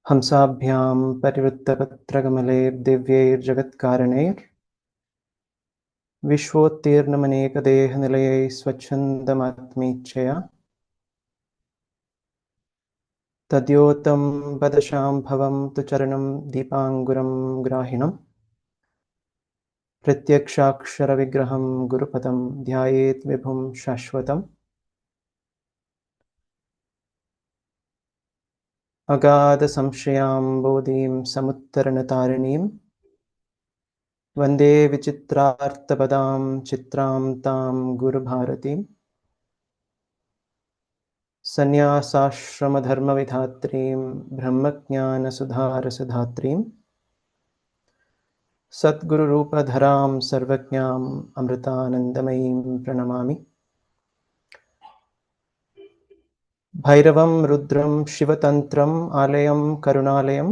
हंसाभ्यां परिवृत्तपत्रकमले दिव्यैर्जगत्कारणैर् विश्वोत्तीर्णमनेकदेहनिलयैः स्वच्छन्दमात्मीच्छया तद्योतं वदशाम्भवं तु चरणं दीपाङ्गुरं ग्राहिणं प्रत्यक्षाक्षरविग्रहं गुरुपदं ध्यायेत् विभुं शाश्वतम् अगाधसंशयाम्बोधिं समुत्तरणतारिणीं वन्दे विचित्रार्थपदां चित्रां तां गुरुभारतीं सन्न्यासाश्रमधर्मविधात्रीं ब्रह्मज्ञानसुधारसधात्रीं सद्गुरुरूपधरां सर्वज्ञाम् अमृतानन्दमयीं प्रणमामि। भैरवं रुद्रं शिवतन्त्रम् आलयं करुणालयं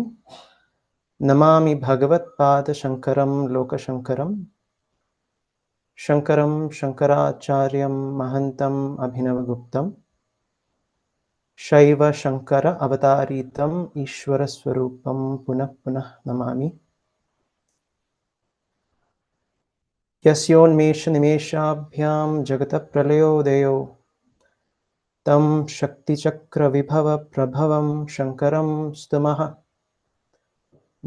नमामि भगवत्पादशङ्करं लोकशङ्करं शङ्करं शङ्कराचार्यं महन्तम् अभिनवगुप्तं शैव शङ्कर अवतारीतम् ईश्वरस्वरूपं पुनः पुनः नमामि। यस्योन्मेषनिमेषाभ्यां जगतः प्रलयोदयो तं शक्तिचक्रविभवप्रभवं शङ्करं स्तुमः।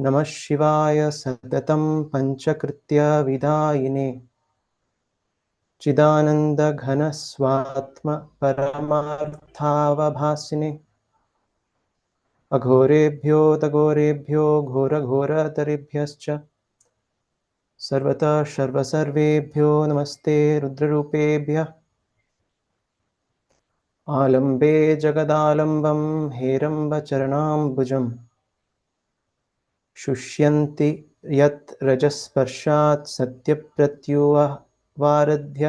नमः शिवाय सततं पञ्चकृत्यविदायिने चिदानन्दघनस्वात्म परमार्थावभासिने अघोरेभ्यो तघोरेभ्यो घोरघोरतरेभ्यश्च सर्वतः सर्वसर्वेभ्यो नमस्ते रुद्ररूपेभ्यः। आलम्बे जगदालम्बं हेरम्बचरणाम्बुजं शुष्यन्ति यत् रजस्पर्शात् सत्यप्रत्युवारध्य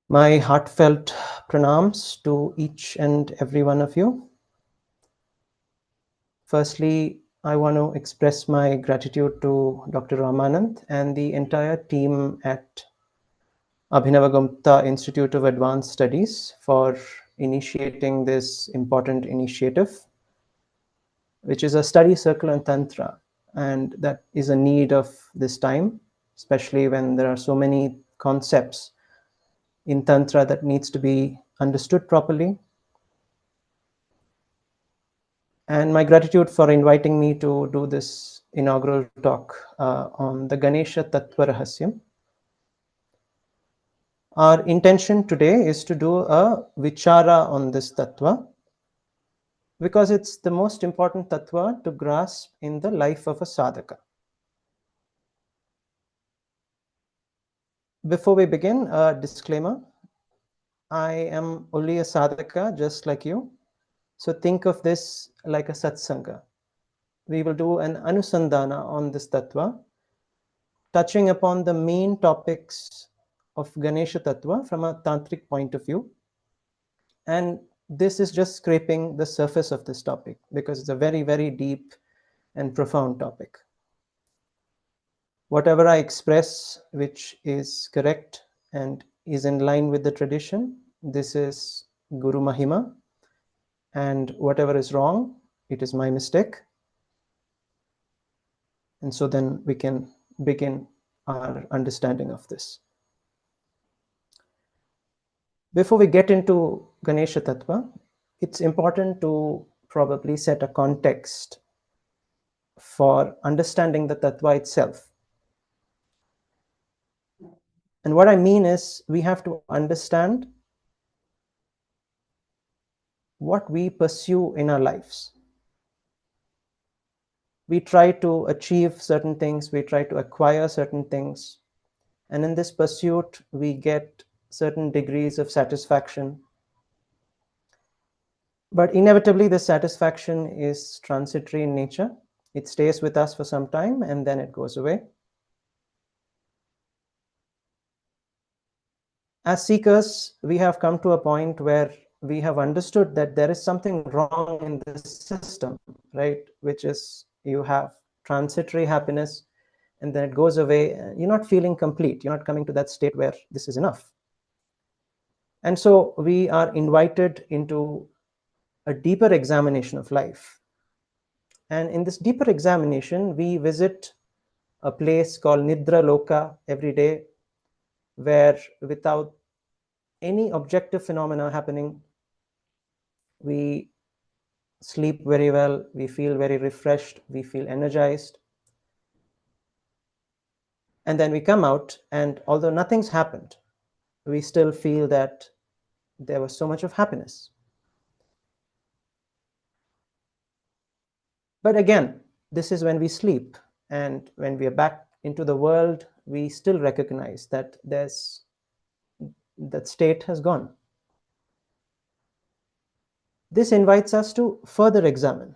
My heartfelt pranams to each and every one of you. Firstly, I want to express my gratitude to Dr. Ramanand and the entire team at Abhinavagupta Institute of Advanced Studies for initiating this important initiative, which is a study circle on Tantra, and that is a need of this time, especially when there are so many concepts in Tantra that needs to be understood properly. And my gratitude for inviting me to do this inaugural talk on the Gaṇeśa tattva rahasyam. Our intention today is to do a vichara on this tattva because it's the most important tattva to grasp in the life of a sadhaka. Before we begin, a disclaimer. I am only a sadhaka just like you. So think of this like a Satsangha. We will do an anusandhana on this tattva, touching upon the main topics of Gaṇeśa tattva from a tantric point of view. And this is just scraping the surface of this topic because it's a very, very deep and profound topic. Whatever I express which is correct and is in line with the tradition, this is Guru Mahima, and whatever is wrong, it is my mistake. And so then we can begin our understanding of this. Before we get into Gaṇeśa tattva, it's important to probably set a context for understanding the tattva itself. And what I mean is we have to understand what we pursue in our lives. We try to achieve certain things, we try to acquire certain things, and in this pursuit we get certain degrees of satisfaction. But inevitably this satisfaction is transitory in nature. It stays with us for some time and then it goes away. As seekers, we have come to a point where we have understood that there is something wrong in this system, right? Which is you have transitory happiness and then it goes away. You're not feeling complete. You're not coming to that state where this is enough. And so we are invited into a deeper examination of life. And in this deeper examination, we visit a place called Nidra Loka every day, where without any objective phenomena happening, we sleep very well, we feel very refreshed, we feel energized. And then we come out, and although nothing's happened, we still feel that there was so much of happiness. But again, this is when we sleep, and when we are back into the world, we still recognize that that state has gone. This invites us to further examine.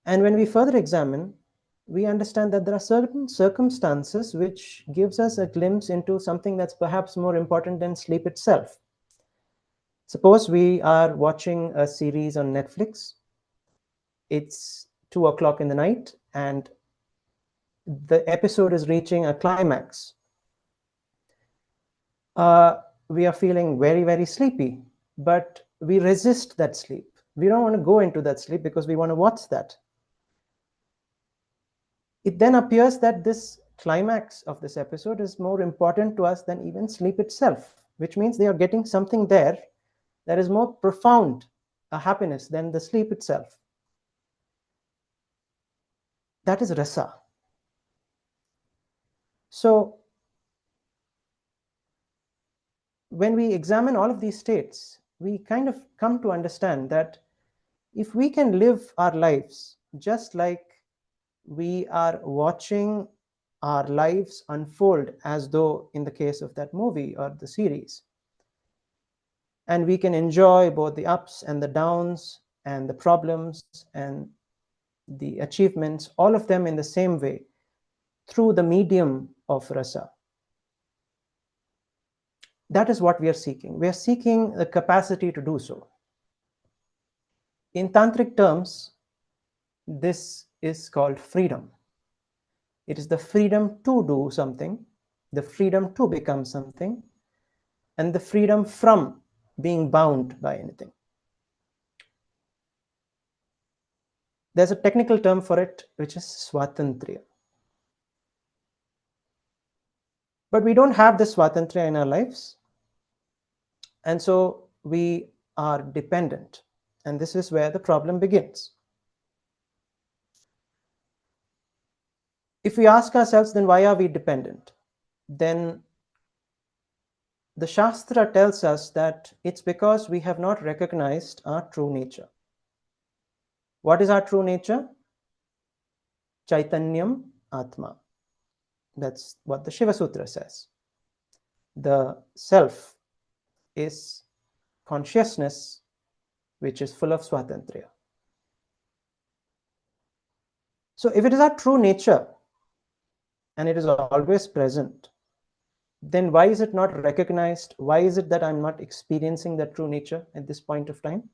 And when we further examine, we understand that there are certain circumstances which gives us a glimpse into something that's perhaps more important than sleep itself. Suppose we are watching a series on Netflix. It's 2 o'clock in the night, and the episode is reaching a climax. We are feeling very, very sleepy, but we resist that sleep. We don't want to go into that sleep because we want to watch that. It then appears that this climax of this episode is more important to us than even sleep itself, which means they are getting something there that is more profound, a happiness, than the sleep itself. That is rasa. So when we examine all of these states, we kind of come to understand that if we can live our lives just like we are watching our lives unfold, as though in the case of that movie or the series, and we can enjoy both the ups and the downs and the problems and the achievements, all of them in the same way, through the medium of rasa. That is what we are seeking. We are seeking the capacity to do so. In tantric terms, this is called freedom. It is the freedom to do something, the freedom to become something, and the freedom from being bound by anything. There's a technical term for it, which is swatantriya. But we don't have this swatantriya in our lives. And so we are dependent. And this is where the problem begins. If we ask ourselves, then why are we dependent? Then the Shastra tells us that it's because we have not recognized our true nature. What is our true nature? Chaitanyam Atma. That's what the Shiva Sutra says. The self is consciousness which is full of swatantriya. So if it is our true nature and it is always present, then why is it not recognized? Why is it that I'm not experiencing that true nature at this point of time?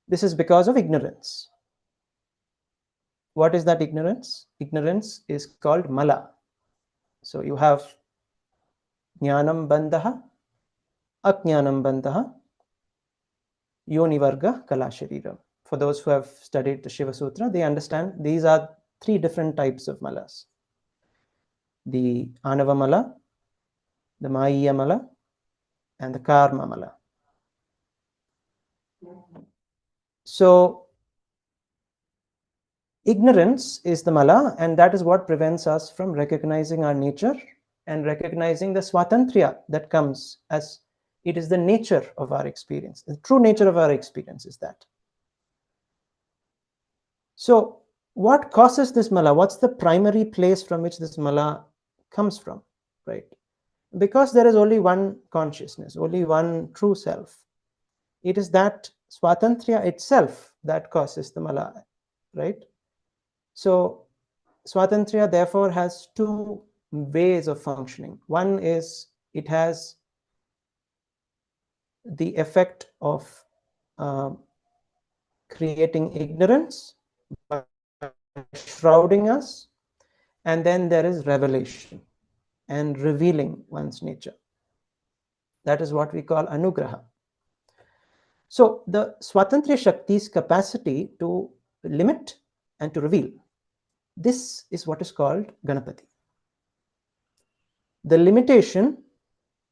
This is because of ignorance. What is that ignorance? Ignorance is called mala. So you have jnanam bandhaha, ajnanam bandhaha, yonivarga kalashariram. For those who have studied the Shiva Sutra, they understand these are 3 different types of malas. The anava mala, the maya mala, and the karma mala. So ignorance is the mala, and that is what prevents us from recognizing our nature and recognizing the swatantriya that comes as it is the nature of our experience. The true nature of our experience is that. So what causes this mala? What's the primary place from which this mala comes from, right? Because there is only one consciousness, only one true self. It is that swatantriya itself that causes the mala, right? So swatantriya therefore has 2 ways of functioning. One is it has the effect of creating ignorance by shrouding us, and then there is revelation and revealing one's nature. That is what we call anugraha. So the Swatantriya Shakti's capacity to limit and to reveal, this is what is called Ganapati. The limitation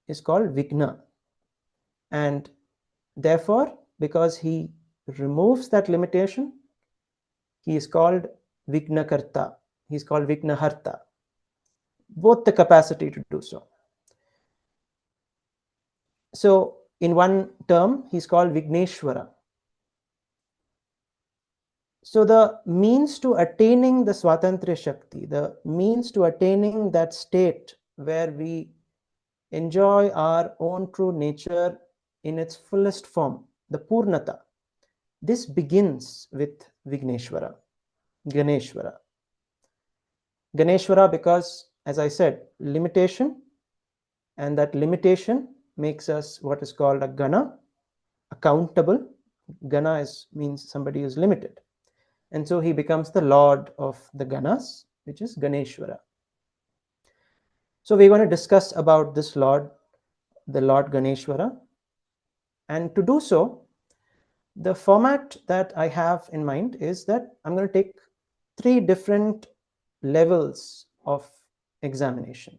is called Vigna, and therefore, because he removes that limitation, he is called Vignakarta. He is called Vignaharta. Both the capacity to do so. So in one term, he is called Vigneshwara. So the means to attaining the Swatantriya Shakti, the means to attaining that state where we enjoy our own true nature in its fullest form, the Purnata, this begins with Vigneshwara, Gaṇeshwara. Gaṇeshwara because, as I said, limitation, and that limitation makes us what is called a Gana, accountable. Gana means somebody who is limited. And so he becomes the Lord of the Ganas, which is Gaṇeshwara. So we're going to discuss about this Lord, the Lord Gaṇeshwara. And to do so, the format that I have in mind is that I'm going to take 3 different levels of examination: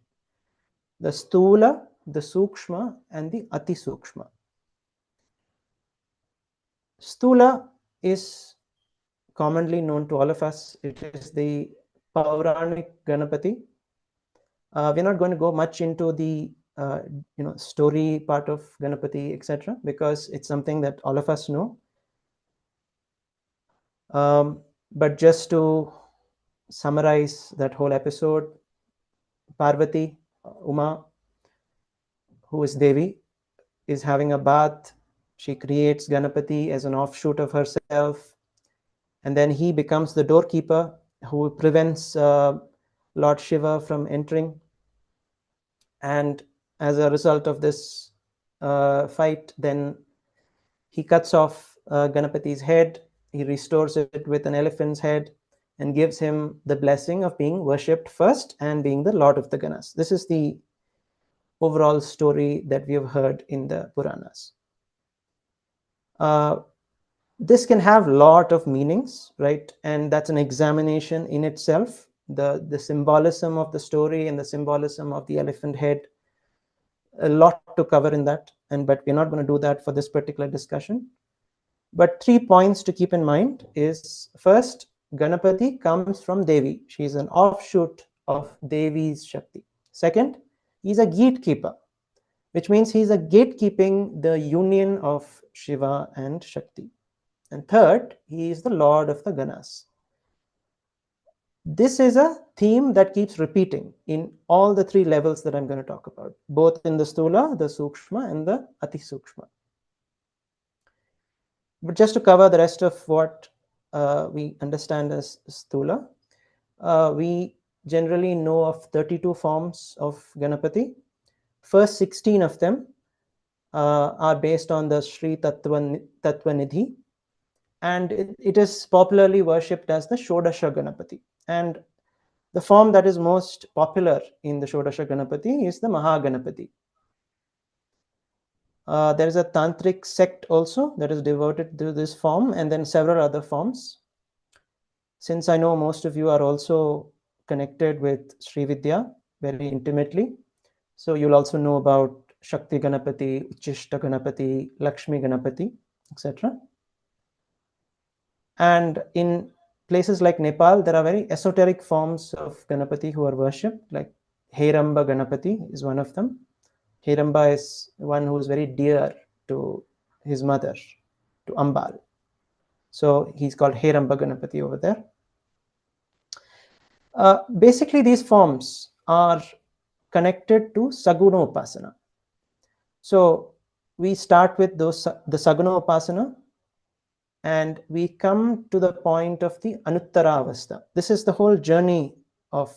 the Stula, the Sukshma, and the Ati Sukshma. Stula is commonly known to all of us. It is the Pauranic Ganapati. We're not going to go much into the story part of Ganapati, etc., because it's something that all of us know. But just to summarize that whole episode, Parvati, Uma, who is Devi, is having a bath. She creates Ganapati as an offshoot of herself, and then he becomes the doorkeeper who prevents Lord Shiva from entering. And as a result of this fight, then he cuts off Ganapati's head. He restores it with an elephant's head and gives him the blessing of being worshipped first and being the Lord of the Ganas. This is the overall story that we have heard in the Puranas. This can have a lot of meanings, right? And that's an examination in itself. The symbolism of the story and the symbolism of the elephant head, a lot to cover in that, but we're not going to do that for this particular discussion. But 3 points to keep in mind is, first, Ganapati comes from Devi. She is an offshoot of Devi's Shakti. Second, he's a gatekeeper, which means he's a gatekeeping the union of Shiva and Shakti. And third, he is the Lord of the Ganas. This is a theme that keeps repeating in all the 3 levels that I'm going to talk about, both in the Stula, the Sukshma, and the Ati Sukshma. But just to cover the rest of what we understand as Stula, we generally know of 32 forms of Ganapati. First 16 of them are based on the Sri Tattva Nidhi, and it is popularly worshipped as the Shodasha Ganapati. And the form that is most popular in the Shodasha Ganapati is the Mahaganapati. There is a tantric sect also that is devoted to this form, and then several other forms. Since I know most of you are also connected with Sri Vidya very intimately, so you'll also know about Shakti Ganapati, Uchishta Ganapati, Lakshmi Ganapati, etc. And in places like Nepal, there are very esoteric forms of Ganapati who are worshipped, like Heramba Ganapati is one of them. Heramba is one who is very dear to his mother, to Ambal. So he's called Heramba Ganapati over there. Basically, these forms are connected to Saguna Upasana. So we start with the Saguna Upasana, and we come to the point of the Anuttara Avastha. This is the whole journey of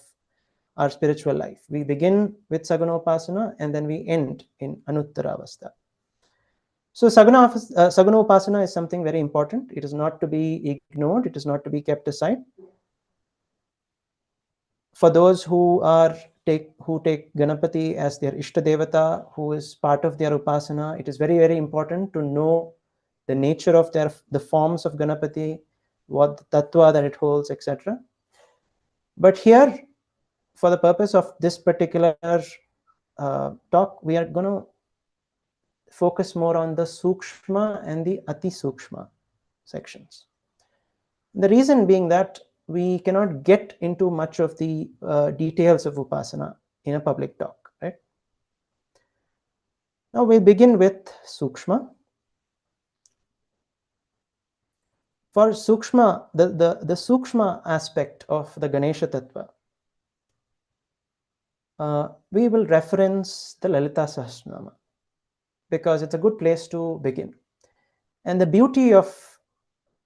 our spiritual life. We begin with Saguna Upasana and then we end in Anuttara Avastha. So Saguna Upasana is something very important. It is not to be ignored. It is not to be kept aside. For those who are take Ganapati as their Ishta Devata, who is part of their upasana. It is very, very important to know the nature of the forms of Ganapati, what the tattva that it holds, etc. But here, for the purpose of this particular talk, we are going to focus more on the Sukshma and the Ati Sukshma sections. The reason being that we cannot get into much of the details of Upasana in a public talk, right? Now we begin with Sukshma. For Sukshma, the Sukshma aspect of the Ganesha Tattva, we will reference the Lalita Sahasranama because it's a good place to begin. And the beauty of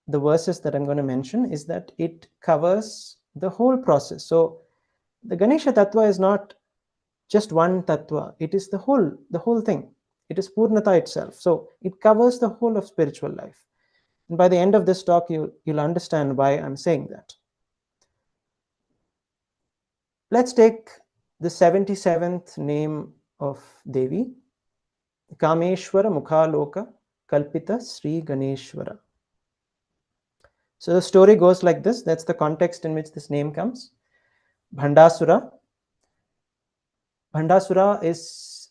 the verses that I'm going to mention is that it covers the whole process. So the Ganesha Tattva is not just one Tattva, it is the whole thing. It is Purnata itself. So it covers the whole of spiritual life. And by the end of this talk, you'll understand why I'm saying that. Let's take the 77th name of Devi, Kameshwara Mukhaloka Kalpita Sri Gaṇeshwara. So the story goes like this. That's the context in which this name comes. Bhandasura. Bhandasura is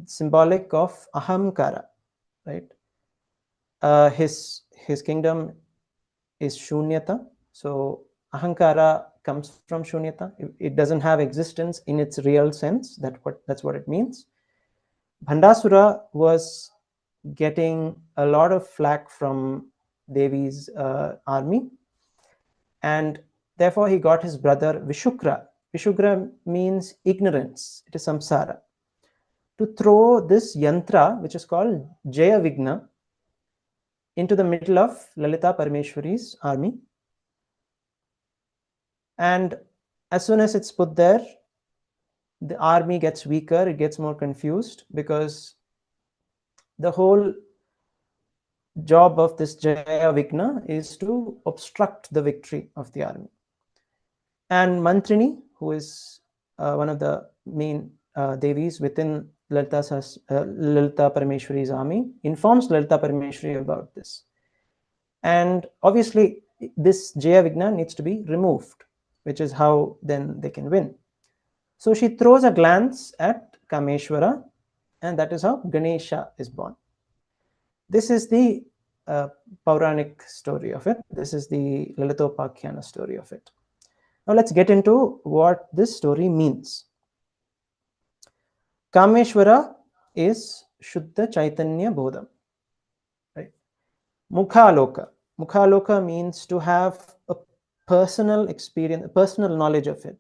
symbolic of Ahamkara, right? His kingdom is Shunyata. So Ahankara comes from Shunyata. It doesn't have existence in its real sense. That's what it means. Bhandasura was getting a lot of flack from Devi's army, and therefore he got his brother Vishukra. Vishukra means ignorance. It is samsara. To throw this yantra, which is called Jayavigna, into the middle of Lalita Parameshwari's army. And as soon as it's put there, the army gets weaker, it gets more confused, because the whole job of this Jayavigna is to obstruct the victory of the army. And Mantrini, who is one of the main Devis within Lalita Parameshwari's army, informs Lalita Parameshwari about this. And obviously, this Jayavigna needs to be removed, which is how then they can win. So she throws a glance at Kameshwara, and that is how Ganesha is born. This is the Pauranic story of it. This is the Lalitopakhyaana story of it. Now let's get into what this story means. Kameshwara is Shuddha Chaitanya Bodham, right? Mukhaloka. Mukhaloka means to have a personal experience, a personal knowledge of it.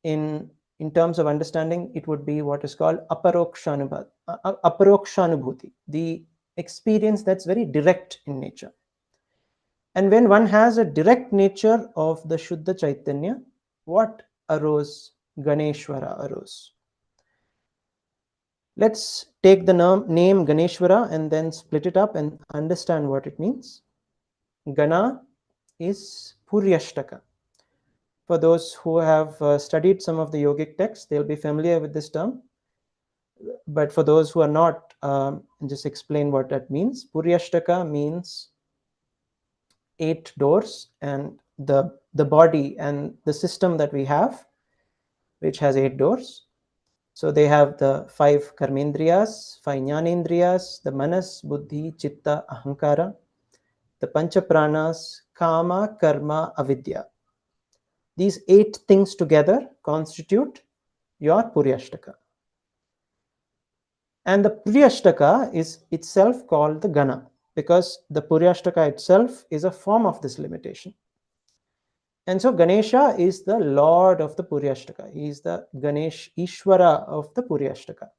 In terms of understanding, it would be what is called aparokshanubhuti, the experience that's very direct in nature. And when one has a direct nature of the Shuddha Chaitanya, what arose? Ganeshwara arose. Let's take the name Ganeshwara and then split it up and understand what it means. Gana is Puryashtaka. For those who have studied some of the yogic texts, they'll be familiar with this term. But for those who are not, just explain what that means. Puryashtaka means 8 doors, and the body and the system that we have, which has 8 doors. So they have the 5 karmendriyas, 5 jnanendriyas, the manas, buddhi, chitta, ahankara, the pancha pranas, kama, karma, avidya. These 8 things together constitute your Puryashtaka. And the Puryashtaka is itself called the Gana, because the Puryashtaka itself is a form of this limitation. And so Ganesha is the Lord of the Puryashtaka. He is the Ganesh Ishvara of the Puryashtaka.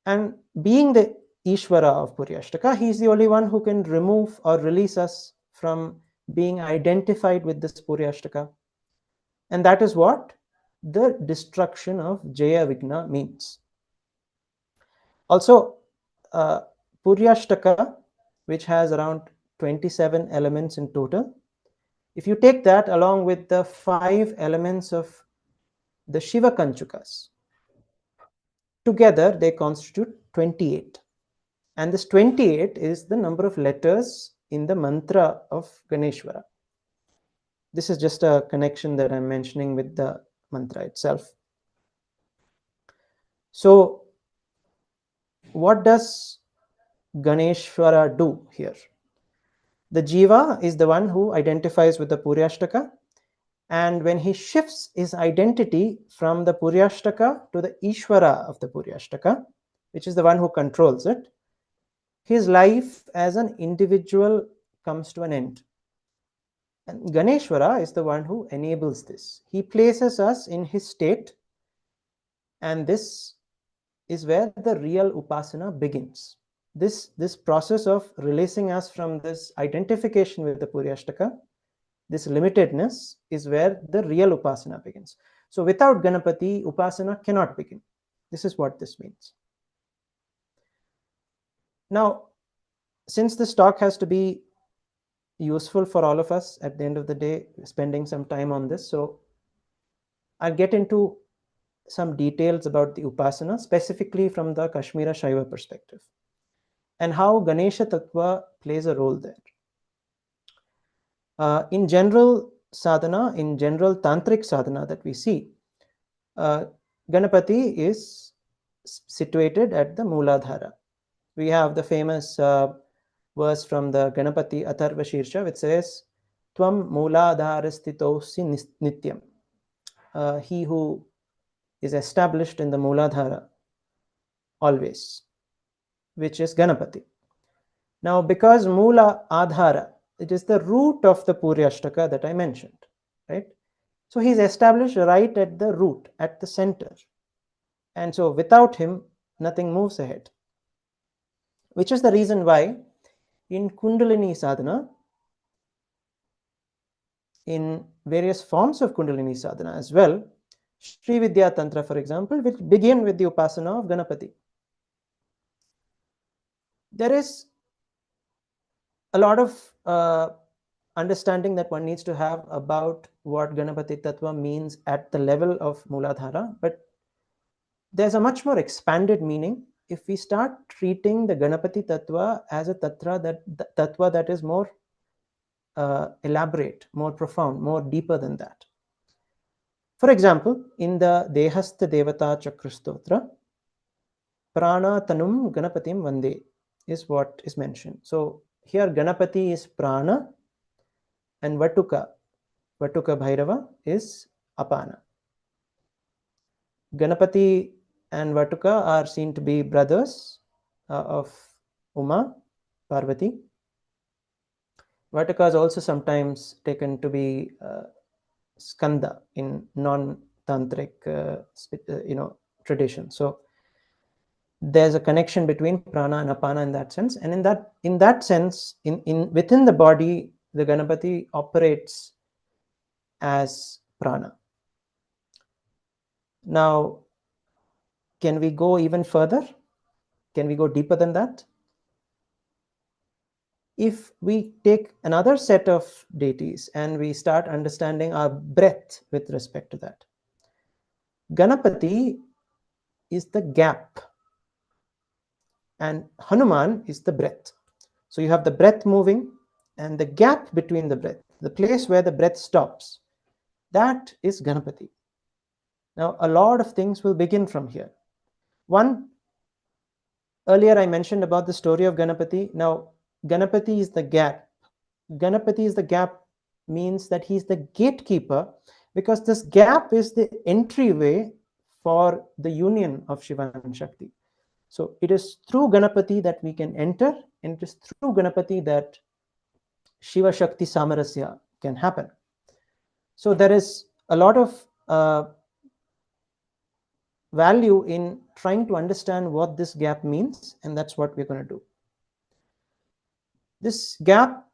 And being the Ishvara of Puryashtaka, he is the only one who can remove or release us from being identified with this Puryashtaka. And that is what the destruction of Jayavigna means. Also, Puryashtaka, which has around 27 elements in total, if you take that along with the 5 elements of the Shiva Kanchukas. Together they constitute 28. And this 28 is the number of letters in the mantra of Gaṇeshvara. This is just a connection that I'm mentioning with the mantra itself. So, what does Gaṇeshvara do here? The Jiva is the one who identifies with the Puryashtaka, and when he shifts his identity from the Puryashtaka to the Ishvara of the Puryashtaka, which is the one who controls it, his life as an individual comes to an end. And Gaṇeshvara is the one who enables this. He places us in his state, and this is where the real upasana begins. This process of releasing us from this identification with the Puryashtaka, this limitedness, is where the real upasana begins. So without Ganapati, upasana cannot begin. This is what this means. Now, since this talk has to be useful for all of us at the end of the day, spending some time on this, so I'll get into some details about the upasana, specifically from the Kashmira Shaiva perspective, and how Gaṇeśa tattva plays a role there. In general sadhana, in general tantric sadhana that we see, Ganapati is situated at the Mooladhara. We have the famous verse from the Ganapati Atharva Shirsha, which says, Tvam Mooladharastitosi Nityam. He who is established in the Mooladhara always, which is Ganapati. Now, because Moola Adhara, it is the root of the Puryashtaka that I mentioned, right? So he is established right at the root, at the center. And so without him, nothing moves ahead. Which is the reason why in Kundalini sadhana, in various forms of Kundalini sadhana as well, Sri Vidya Tantra, for example, will begin with the upasana of Ganapati. There is a lot of understanding that one needs to have about what Ganapati Tattva means at the level of Mooladhara, but there's a much more expanded meaning if we start treating the Ganapati Tattva as a tattva that is more elaborate, more profound, more deeper than that. For example, in the Dehastha Devata Chakra Stotra, Prana Tanum Ganapatim Vande is what is mentioned. So here Ganapati is Prana and Vatuka Bhairava is Apana. Ganapati and Vatuka are seen to be brothers of Uma, Parvati. Vatuka is also sometimes taken to be Skanda in non-tantric tradition. So there's a connection between prana and apana in that sense, and in that sense, within the body, the Ganapati operates as prana. Now, can we go even further? Can we go deeper than that? If we take another set of deities and we start understanding our breadth with respect to that, Ganapati is the gap and Hanuman is the breath. So you have the breath moving and the gap between the breath, the place where the breath stops, that is Ganapati. Now, a lot of things will begin from here. One, earlier I mentioned about the story of Ganapati. Now, Ganapati is the gap. Ganapati is the gap means that he is the gatekeeper, because this gap is the entryway for the union of Shiva and Shakti. So it is through Ganapati that we can enter, and it is through Ganapati that Shiva Shakti Samarasya can happen. So there is a lot of value in trying to understand what this gap means, and that's what we're going to do. This gap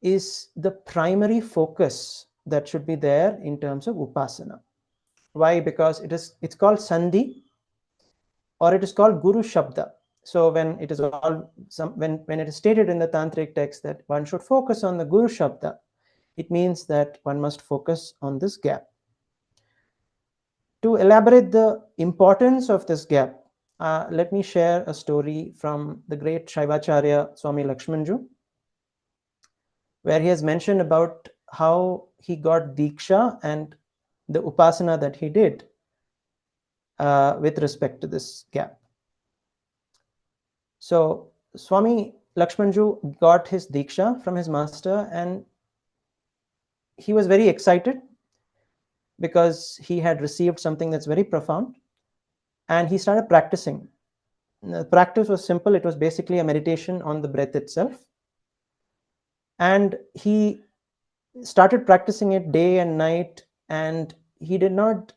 is the primary focus that should be there in terms of upasana. Why? Because it's called Sandhi, or it is called Guru Shabda. So when it is when it is stated in the tantric text that one should focus on the Guru Shabda, it means that one must focus on this gap. To elaborate the importance of this gap, let me share a story from the great Shaivacharya Swami Lakshmanju, where he has mentioned about how he got Diksha and the upasana that he did with respect to this gap. So Swami Lakshmanju got his Diksha from his master, and he was very excited because he had received something that's very profound, and he started practicing. The practice was simple. It was basically a meditation on the breath itself, and he started practicing it day and night, and he did not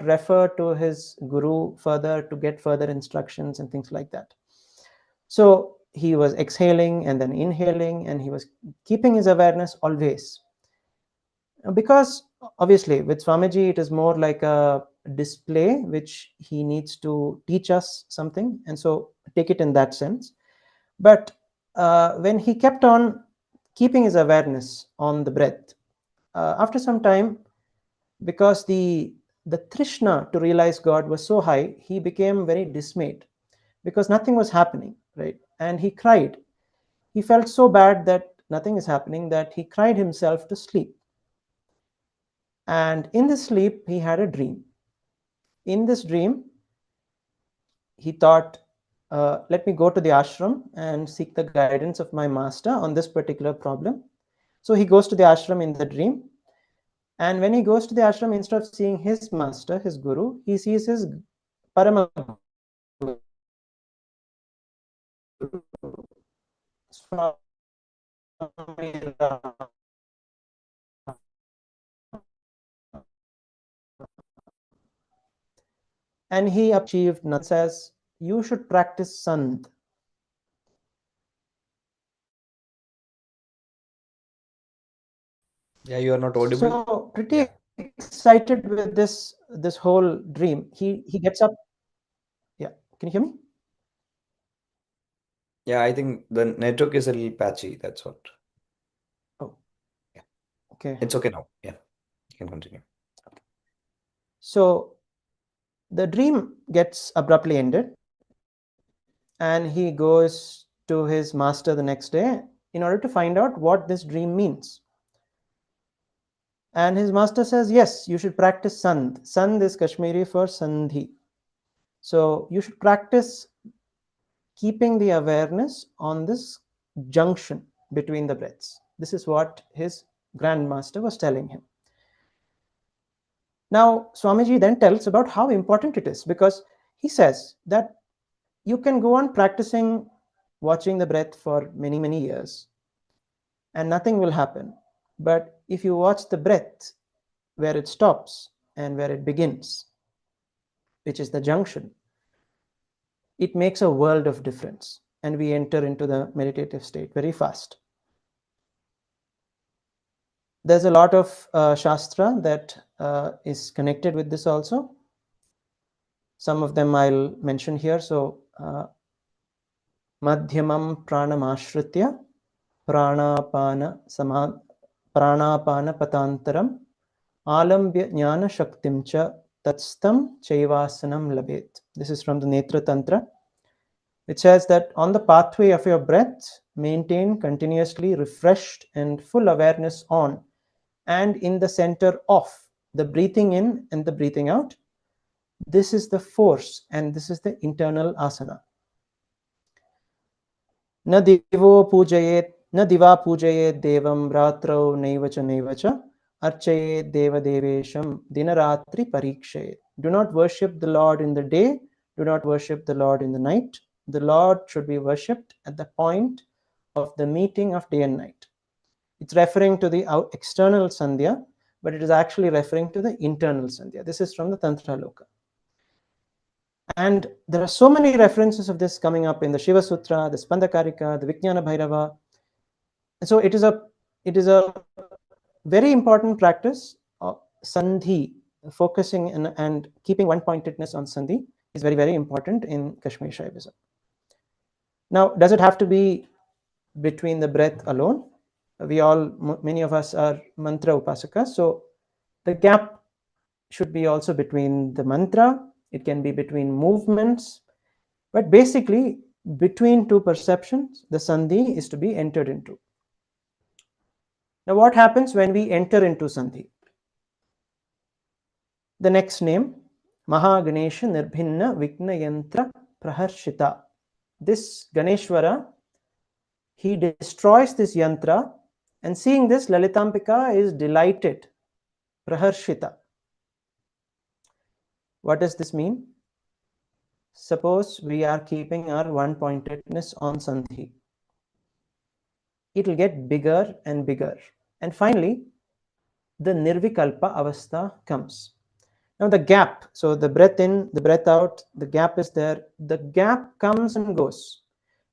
refer to his guru further to get further instructions and things like that. So he was exhaling and then inhaling, and he was keeping his awareness always. Because obviously with Swamiji, it is more like a display which he needs to teach us something, and so take it in that sense. But when he kept on keeping his awareness on the breath, after some time, because the trishna to realize God was so high, he became very dismayed because nothing was happening, right? And he cried. He felt so bad that nothing is happening that he cried himself to sleep. And in this sleep, he had a dream. In this dream, he thought, let me go to the ashram and seek the guidance of my master on this particular problem. So he goes to the ashram in the dream. And when he goes to the ashram, instead of seeing his master, his guru, he sees his Parama Guru. And he achieved nothing. Says, you should practice sandh. Yeah, you are not audible. So pretty excited with this whole dream. He gets up. Yeah, can you hear me? Yeah, I think the network is a little patchy. That's what. Oh, yeah. Okay. It's okay now. Yeah, you can continue. So the dream gets abruptly ended, and he goes to his master the next day in order to find out what this dream means. And his master says, yes, you should practice sandh. Sandh is Kashmiri for sandhi. So you should practice keeping the awareness on this junction between the breaths. This is what his grandmaster was telling him. Now, Swamiji then tells about how important it is, because he says that you can go on practicing watching the breath for many, many years and nothing will happen. But if you watch the breath where it stops and where it begins, which is the junction, it makes a world of difference, and we enter into the meditative state very fast. There's a lot of Shastra that is connected with this also. Some of them I'll mention here. So, Madhyamam pranamashritya pranapana patantaram alambya jnana shaktim cha tatstam chaivasanam labet. This is from the Netra Tantra. It says that on the pathway of your breath, maintain continuously refreshed and full awareness on and in the center of the breathing in and the breathing out. This is the force, and this is the internal asana. Na diva pujayet devam ratrau naivacha archayet deva devesham dinaratri parikshayet. Do not worship the Lord in the day, do not worship the Lord in the night. The Lord should be worshipped at the point of the meeting of day and night. It's referring to the external sandhya, but it is actually referring to the internal sandhya. This is from the Tantra Loka. And there are so many references of this coming up in the Shiva Sutra, the Spandakarika, the Vijnana Bhairava. And so it is a very important practice of sandhi, focusing and keeping one-pointedness on sandhi is very, very important in Kashmir Shaivism. Now, does it have to be between the breath alone? Many of us are mantra upasakas, so the gap should be also between the mantra, it can be between movements, but basically between two perceptions, the sandhi is to be entered into. Now, what happens when we enter into sandhi? The next name, Gaṇeśa Nirbhinna Vigna Yantra Praharshita. This Gaṇeshwara, he destroys this yantra, and seeing this, Lalitampika is delighted. Praharshita. What does this mean? Suppose we are keeping our one-pointedness on sandhi. It will get bigger and bigger. And finally, the nirvikalpa avastha comes. Now the gap, so the breath in, the breath out, the gap is there. The gap comes and goes.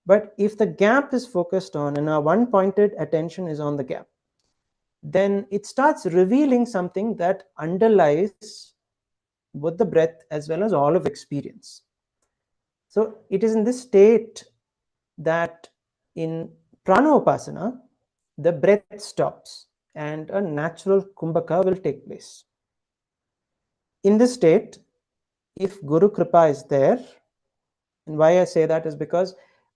But if the gap is focused on and our one-pointed attention is on the gap, then it starts revealing something that underlies both the breath as well as all of experience. So it is in this state that in pranopasana, the breath stops and a natural kumbhaka will take place. In this state, if Guru Kripa is there, and why I say that is because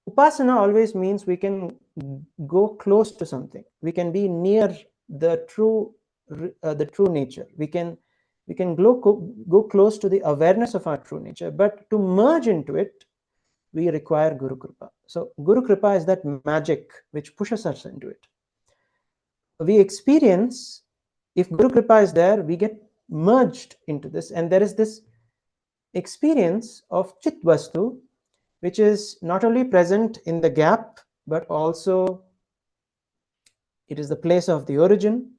upasana always means we can go close to something. We can be near the true nature. We can go close to the awareness of our true nature. But to merge into it, we require Guru Kripa. So Guru Kripa is that magic which pushes us into it. We experience, if Guru Kripa is there, we get merged into this, and there is this experience of Chit Vastu, which is not only present in the gap, but also it is the place of the origin,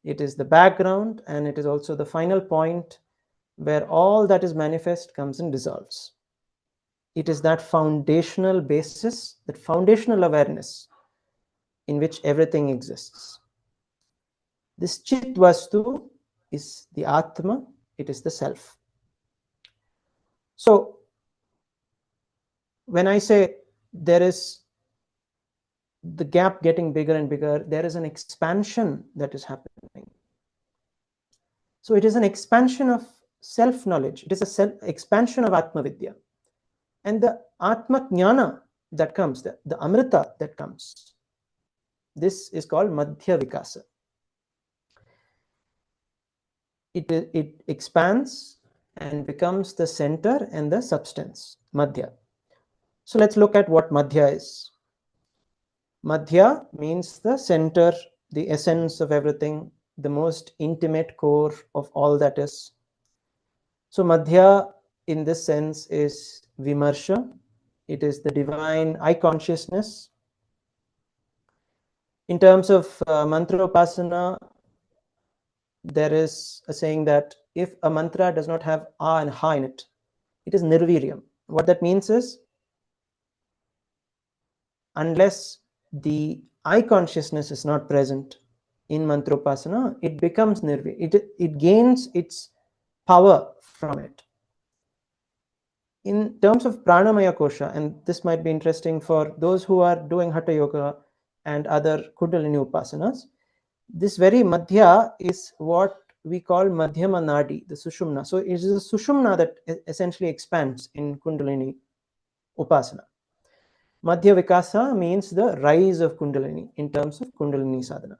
it is the background, and it is also the final point where all that is manifest comes and dissolves. It is that foundational basis, that foundational awareness in which everything exists. This Chit Vastu is the Atma, it is the self. So, when I say there is the gap getting bigger and bigger, there is an expansion that is happening. So, it is an expansion of self-knowledge. It is an expansion of Atma Vidya. And the Atma Jnana that comes, the Amrita that comes, this is called Madhya Vikasa. It expands and becomes the center and the substance, Madhya. So let's look at what Madhya is. Madhya means the center, the essence of everything, the most intimate core of all that is. So Madhya in this sense is Vimarsha. It is the divine I consciousness. In terms of mantra upasana, there is a saying that if a mantra does not have A and Ha in it, it is nirviryam. What that means is, unless the I consciousness is not present in mantra upasana, it becomes nirviryam. It gains its power from it. In terms of pranamaya kosha, and this might be interesting for those who are doing hatha yoga and other kundalini upasanas, this very madhya is what we call madhyama nadi, the sushumna. So it is the sushumna that essentially expands in kundalini upasana. Madhya vikasa means the rise of kundalini in terms of kundalini sadhana.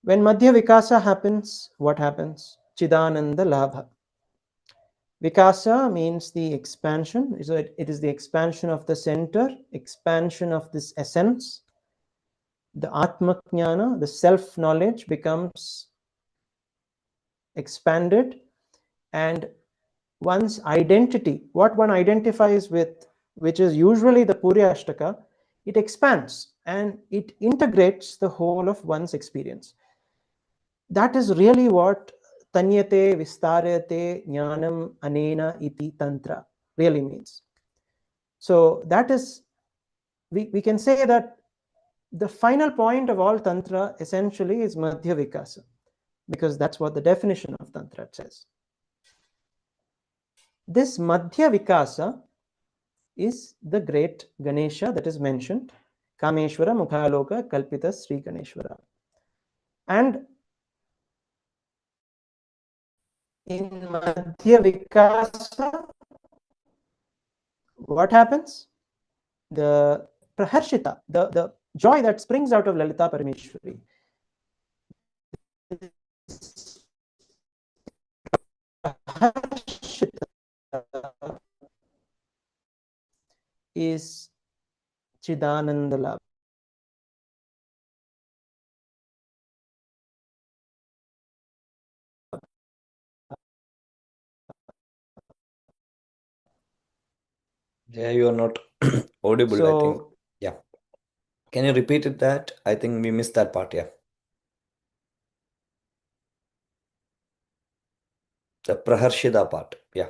When madhya vikasa happens, what happens? Chidananda labha. Vikasa means the expansion. So it is the expansion of the center, expansion of this essence. The Atma Jnana, the self-knowledge becomes expanded, and one's identity, what one identifies with, which is usually the Purya Ashtaka, it expands and it integrates the whole of one's experience. That is really what Tanyate Vistarate Jnanam Anena Iti Tantra really means. So that is, we can say that the final point of all Tantra essentially is Madhya Vikasa, because that's what the definition of Tantra says. This Madhya Vikasa is the great Ganesha that is mentioned, Kameshwara Mukhaloka Kalpita Sri Ganeswara. And in Madhya Vikasa, what happens? The praharshita, the joy that springs out of Lalita Parameshwari, is Chidananda Labha. Yeah, you are not audible, I think. So, Yeah. Can you repeat it that? I think we missed that part, yeah. The Praharshida part. Yeah.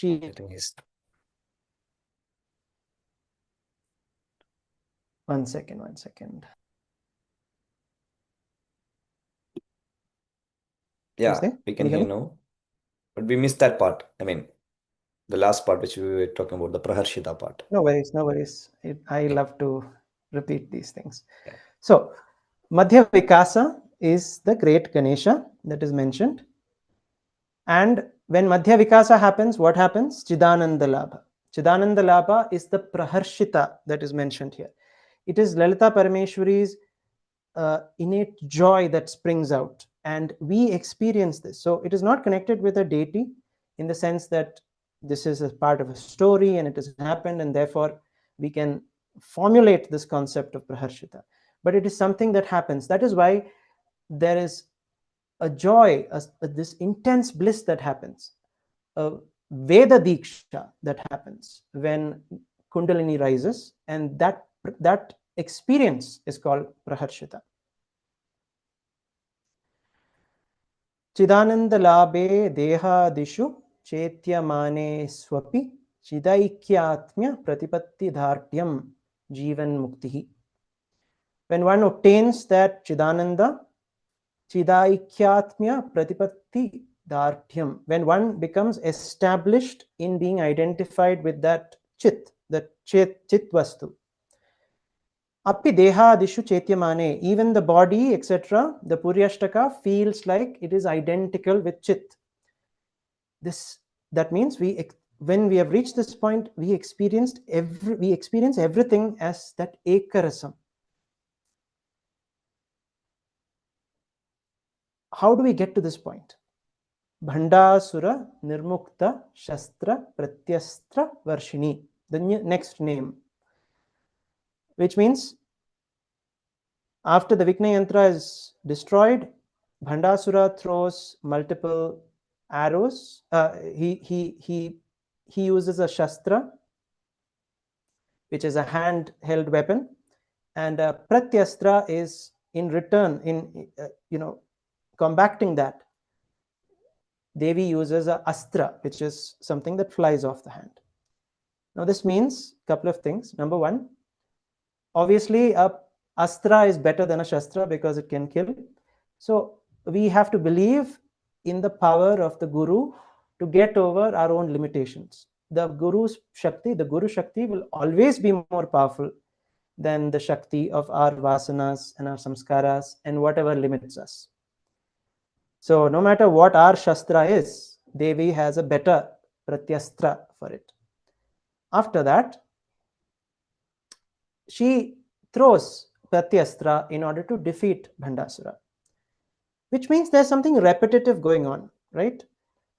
she, I think he's one second. yeah, There? we Can can you hear hear me? now. But we missed that part. I mean, the last part which we were talking about, the Praharshida part. No worries, no worries. I Yeah. love to repeat these things. Yeah. So, Madhya Vikasa is the great Ganesha that is mentioned. And when Madhya Vikasa happens, what happens? Chidananda Labha. Chidananda Labha is the Praharshita that is mentioned here. It is Lalita Parameshwari's innate joy that springs out, and we experience this. So it is not connected with a deity in the sense that this is a part of a story and it has happened, and therefore we can formulate this concept of Praharshita. But it is something that happens. That is why there is a joy, this intense bliss that happens, a Veda Diksha that happens when Kundalini rises, and that experience is called Praharshita. Chidananda labhe dehadishu chetyamane swapi chidaikyatmya pratipatti dhartyam jivan muktihi. When one obtains that Chidananda, Chidaikyatmya pratipatti dhartyam, when one becomes established in being identified with that chit, that chit vastu. Api dehadishu chetyamane, even the body, etc., the Puryashtaka feels like it is identical with chit. That means when we have reached this point, we experience everything as that ekarasam. How do we get to this point? Bhandasura Nirmukta Shastra Pratyastra Varshini, the next name, which means after the Vikna Yantra is destroyed, Bhandasura throws multiple arrows. He uses a Shastra, which is a hand-held weapon, and Pratyastra is in return, in combating that. Devi uses a astra, which is something that flies off the hand. Now this means a couple of things. Number one, obviously a astra is better than a shastra because it can kill. So we have to believe in the power of the Guru to get over our own limitations. The Guru Shakti will always be more powerful than the Shakti of our vasanas and our samskaras and whatever limits us. So no matter what our Shastra is, Devi has a better Pratyastra for it. After that, she throws Pratyastra in order to defeat Bhandasura, which means there's something repetitive going on, right?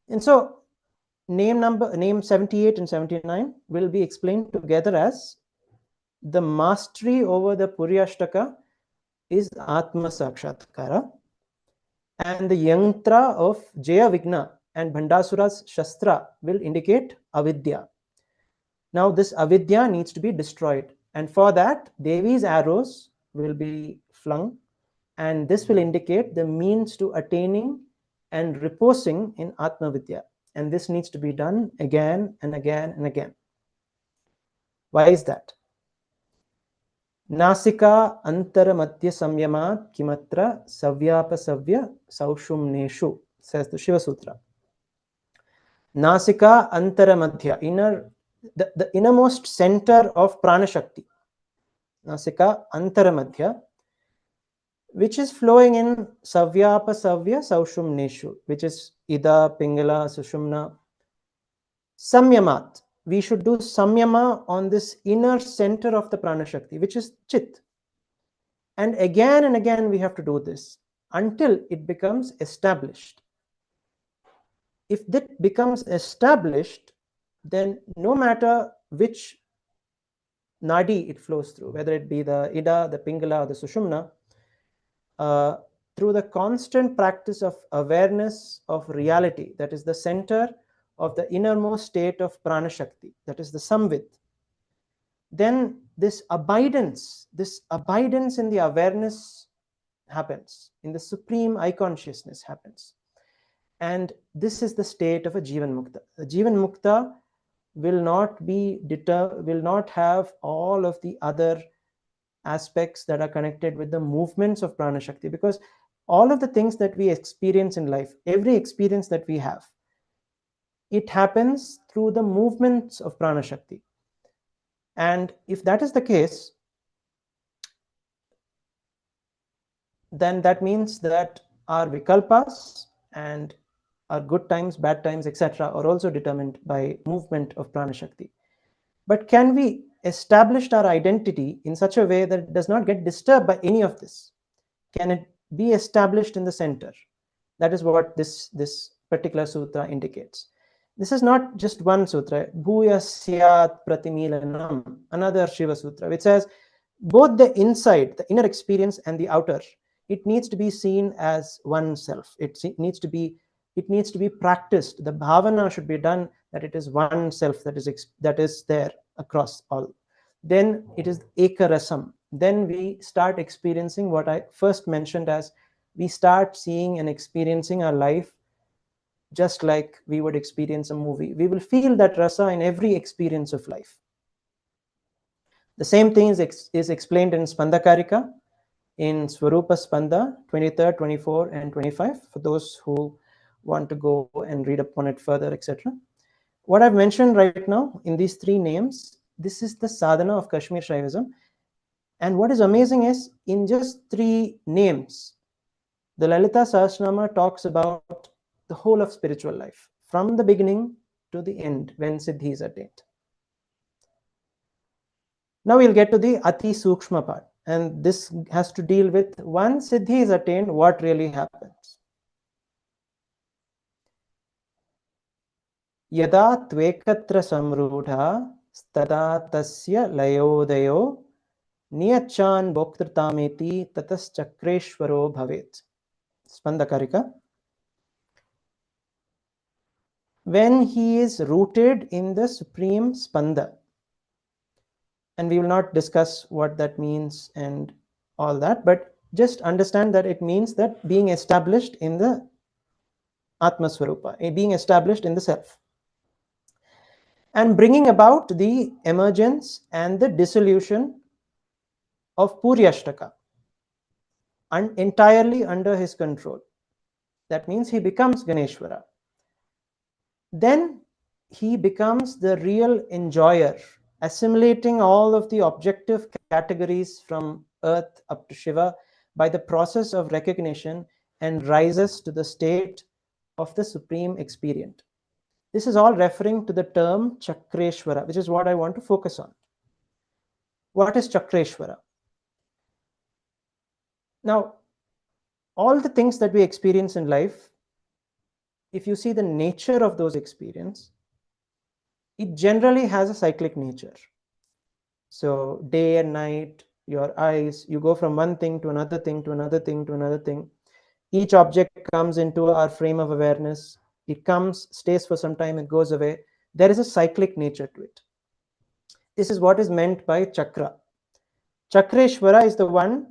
And so name 78 and 79 will be explained together as the mastery over the Puryashtaka is Atma Sakshatkara, and the yantra of Jaya Vigna and Bhandasura's Shastra will indicate avidya. Now this avidya needs to be destroyed, and for that Devi's arrows will be flung, and this will indicate the means to attaining and reposing in Atma Vidya, and this needs to be done again and again and again. Why is that? Nasika antara madhya samyamat kimatra savyapasavya saushumneshu, says the Shiva Sutra. Nasika antara madhya, the innermost center of prana shakti. Nasika antara madhya, which is flowing in savyapasavya saushumneshu, which is ida, pingala, sushumna. Samyamat. We should do samyama on this inner center of the prana shakti, which is chit. And again we have to do this until it becomes established. If that becomes established, then no matter which nadi it flows through, whether it be the ida, the pingala, or the sushumna, through the constant practice of awareness of reality, that is the center of the innermost state of prana shakti, that is the samvit, then this abidance in the awareness happens, in the supreme I consciousness happens. And this is the state of a Jivan Mukta. A Jivan Mukta will not have all of the other aspects that are connected with the movements of prana shakti, because all of the things that we experience in life, every experience that we have, it happens through the movements of prana shakti. And if that is the case, then that means that our vikalpas and our good times, bad times, etc. are also determined by movement of prana shakti. But can we establish our identity in such a way that it does not get disturbed by any of this? Can it be established in the center? That is what this particular sutra indicates. This is not just one sutra, Bhuya Syat Pratimilanam, another Shiva sutra, which says both the inside, the inner experience, and the outer, it needs to be seen as one self. It needs to be practiced. The bhavana should be done that it is one self that is there across all. Then it is ekarasam. Then we start experiencing what I first mentioned as, we start seeing and experiencing our life just like we would experience a movie. We will feel that rasa in every experience of life. The same thing is explained in Spandakarika, in Swarupa Spanda 23rd, 24, and 25, for those who want to go and read upon it further, etc. What I've mentioned right now in these three names, this is the sadhana of Kashmir Shaivism. And what is amazing is, in just three names, the Lalita Sahasranama talks about the whole of spiritual life, from the beginning to the end, when Siddhi is attained. Now we'll get to the Ati Sukshma part. And this has to deal with, once Siddhi is attained, what really happens. Yada tvekatra samrudha tada tasya layodayo niyachan bhoktritameti tatas chakreshwaro bhavet. Spandakarika. When he is rooted in the supreme spanda, and we will not discuss what that means and all that, but just understand that it means that being established in the Atma Swarupa, being established in the self, and bringing about the emergence and the dissolution of Puryashtaka, and entirely under his control. That means he becomes Gaṇeshvara. Then he becomes the real enjoyer, assimilating all of the objective categories from earth up to Shiva by the process of recognition, and rises to the state of the supreme experient. This is all referring to the term Chakreshwara, which is what I want to focus on. What is Chakreshwara? Now, all the things that we experience in life, if you see the nature of those experiences, it generally has a cyclic nature. So day and night, your eyes, you go from one thing to another thing, to another thing, to another thing. Each object comes into our frame of awareness. It comes, stays for some time, it goes away. There is a cyclic nature to it. This is what is meant by chakra. Chakreshwara is the one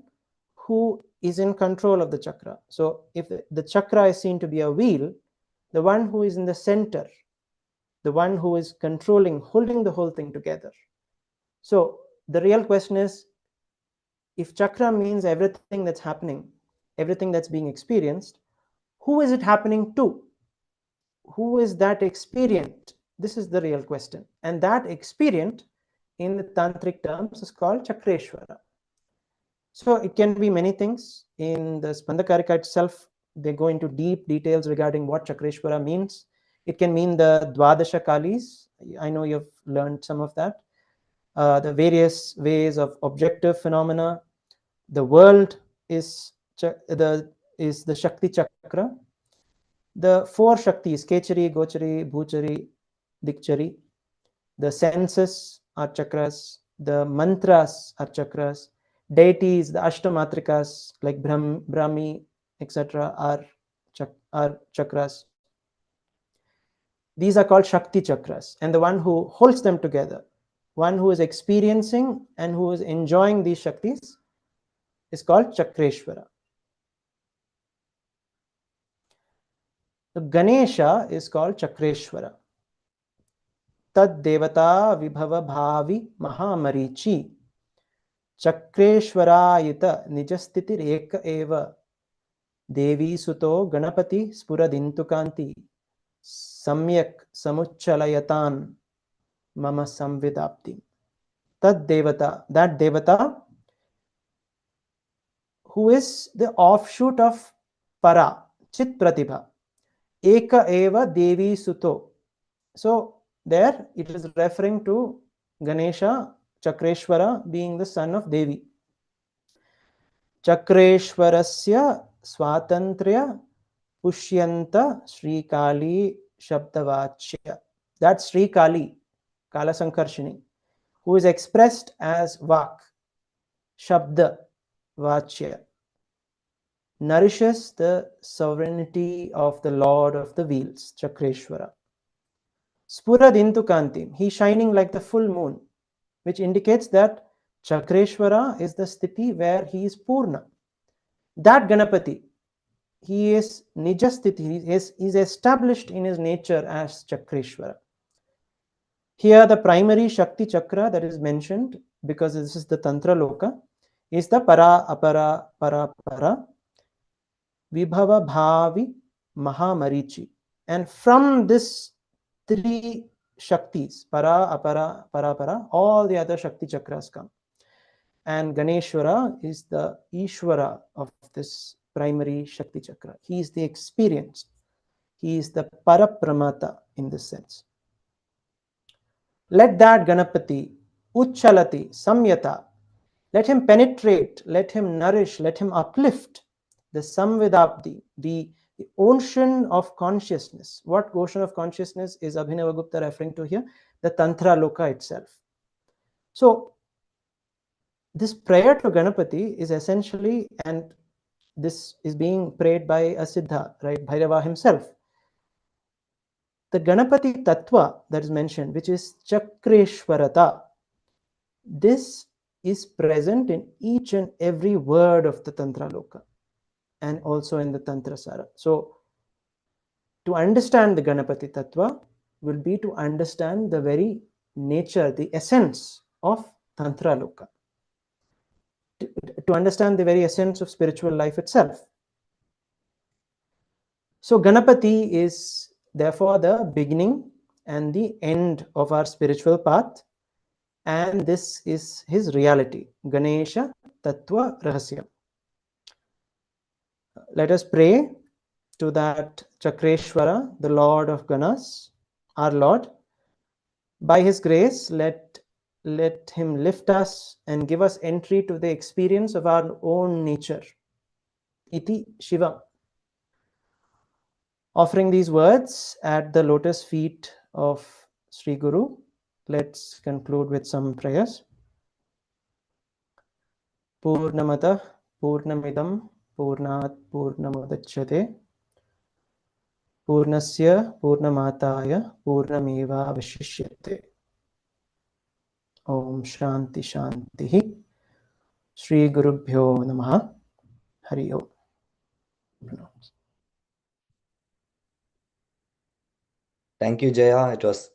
who is in control of the chakra. So if the chakra is seen to be a wheel, the one who is in the center, the one who is controlling, holding the whole thing together. So the real question is, if chakra means everything that's happening, everything that's being experienced, who is it happening to? Who is that experient? This is the real question. And that experient, in the tantric terms, is called Chakreshwara. So it can be many things. In the Spandakarika itself, they go into deep details regarding what Chakreshwara means. It can mean the Dwadasha Kalis. I know you've learned some of that. The various ways of objective phenomena. The world is the Shakti Chakra. The four Shaktis, Kechari, Gochari, Bhuchari, Dikchari. The senses are chakras. The mantras are chakras. Deities, the Ashtamatrikas like Brahmi, etc. are chakras. These are called Shakti chakras. And the one who holds them together, one who is experiencing and who is enjoying these Shaktis, is called Chakreshwara. The Ganesha is called Chakreshwara. Tad devata vibhava bhavi mahamarichi. Chakreshwarayita nijastiti reka eva. Devi suto ganapati spuradintukanti. Samyak samuchalayatan mama samvidapti. Tad devata, that devata who is the offshoot of para, chit pratibha. Eka eva devi suto. So there it is referring to Ganesha, Chakreshwara being the son of Devi. Chakreshwarasya swatantriya pushyanta Sri Kali Shabdavachya. That's Sri Kali, Kala Sankarshini, who is expressed as Vak, Shabda, Vachya, nourishes the sovereignty of the Lord of the Wheels, Chakreshwara. Spuradintu Kantim, he shining like the full moon, which indicates that Chakreshwara is the sthiti where he is Purna. That Ganapati, he is Nijasthiti, he is established in his nature as Chakreshwara. Here the primary Shakti Chakra that is mentioned, because this is the Tantra Loka, is the Para, Apara, Para, Para, Vibhava, Bhavi, Mahamarichi. And from this three Shaktis, Para, Apara, Para, Para, all the other Shakti Chakras come. And Gaṇeshwara is the Ishvara of this primary Shakti Chakra. He is the experience. He is the Parapramata in this sense. Let that Ganapati, Uchchalati, Samyata, let him penetrate, let him nourish, let him uplift the Samvidapti, the ocean of consciousness. What ocean of consciousness is Abhinavagupta referring to here? The Tantra Loka itself. So, this prayer to Ganapati is essentially, and this is being prayed by a Siddha, right? Bhairava himself. The Ganapati tattva that is mentioned, which is Chakreshwarata, this is present in each and every word of the Tantra Loka and also in the Tantra Sara. So, to understand the Ganapati tattva will be to understand the very nature, the essence of Tantra Loka. To understand the very essence of spiritual life itself. So Ganapati is therefore the beginning and the end of our spiritual path, and this is his reality. Gaṇeśa tattva rahasyam. Let us pray to that Chakreshwara, the Lord of Ganas, our Lord. By his grace, let him lift us and give us entry to the experience of our own nature. Iti Shiva. Offering these words at the lotus feet of Sri Guru, let's conclude with some prayers. Purnamata Purnamidam Purnat Purnamudachyate Purnasya Purnamataya Purnameva Vashishyate. Om Shanti Shanti. Sri Gurubhyo Namaha. Hari Om. Thank you, Jaya. It was